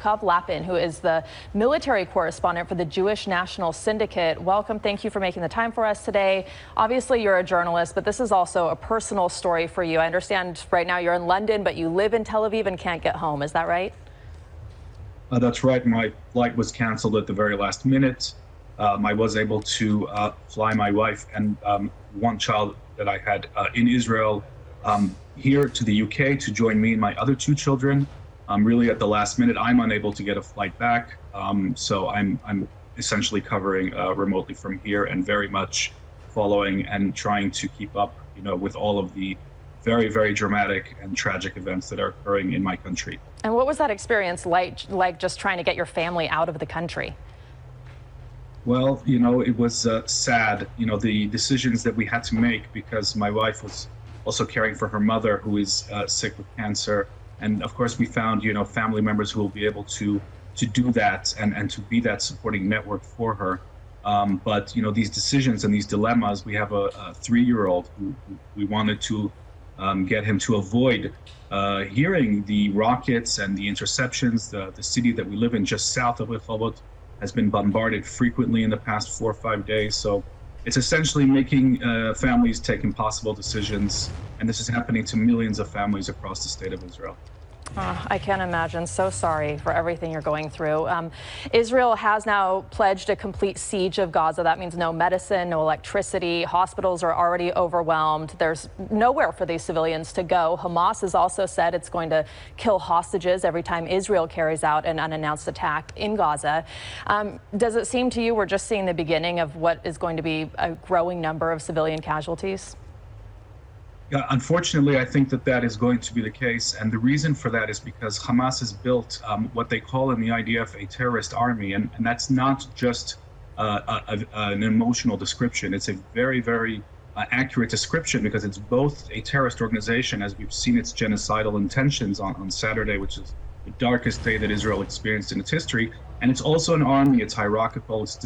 Yaakov Lappin, who is the military correspondent for the Jewish National Syndicate. Welcome. Thank you for making the time for us today. Obviously, you're a journalist, but this is also a personal story for you. I understand right now you're in London, but you live in Tel Aviv and can't get home. Is that right? That's right. My flight was canceled at the very last minute. I was able to fly my wife and one child that I had in Israel here to the UK to join me and my other two children. Really at the last minute, I'm unable to get a flight back. So I'm essentially covering remotely from here and very much following and trying to keep up, with all of the very, very dramatic and tragic events that are occurring in my country. And what was that experience like just trying to get your family out of the country? Well, it was sad, the decisions that we had to make, because my wife was also caring for her mother, who is sick with cancer. And of course, we found, family members who will be able to do that and to be that supporting network for her. But, these decisions and these dilemmas, we have a 3-year-old who we wanted to get him to avoid hearing the rockets and the interceptions. The city that we live in just south of Rehovot has been bombarded frequently in the past 4 or 5 days. So it's essentially making families take impossible decisions. And this is happening to millions of families across the state of Israel. I can't imagine. So sorry for everything you're going through. Israel has now pledged a complete siege of Gaza. That means no medicine, no electricity. Hospitals are already overwhelmed. There's nowhere for these civilians to go. Hamas has also said it's going to kill hostages every time Israel carries out an unannounced attack in Gaza. Does it seem to you we're just seeing the beginning of what is going to be a growing number of civilian casualties? Yeah, unfortunately, I think that is going to be the case. And the reason for that is because Hamas has built what they call in the IDF a terrorist army. And that's not just an emotional description. It's a very, very accurate description, because it's both a terrorist organization, as we've seen its genocidal intentions on Saturday, which is the darkest day that Israel experienced in its history. And it's also an army. It's hierarchical. It's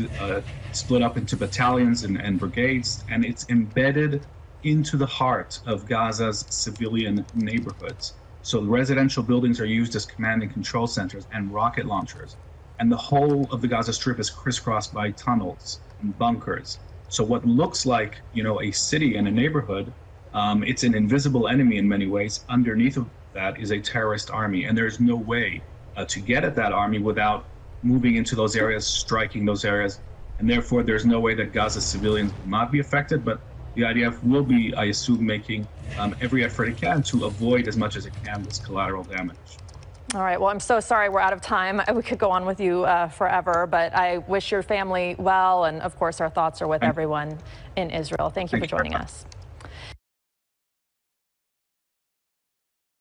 split up into battalions and brigades, and it's embedded into the heart of Gaza's civilian neighborhoods. So the residential buildings are used as command and control centers and rocket launchers. And the whole of the Gaza Strip is crisscrossed by tunnels and bunkers. So what looks like, a city and a neighborhood, it's an invisible enemy in many ways. Underneath of that is a terrorist army. And there's no way to get at that army without moving into those areas, striking those areas. And therefore, there's no way that Gaza civilians will not be affected. But the IDF will be, I assume, making every effort it can to avoid as much as it can this collateral damage. All right. Well, I'm so sorry we're out of time. We could go on with you forever, but I wish your family well. And of course, our thoughts are with everyone in Israel. Thank you for joining us.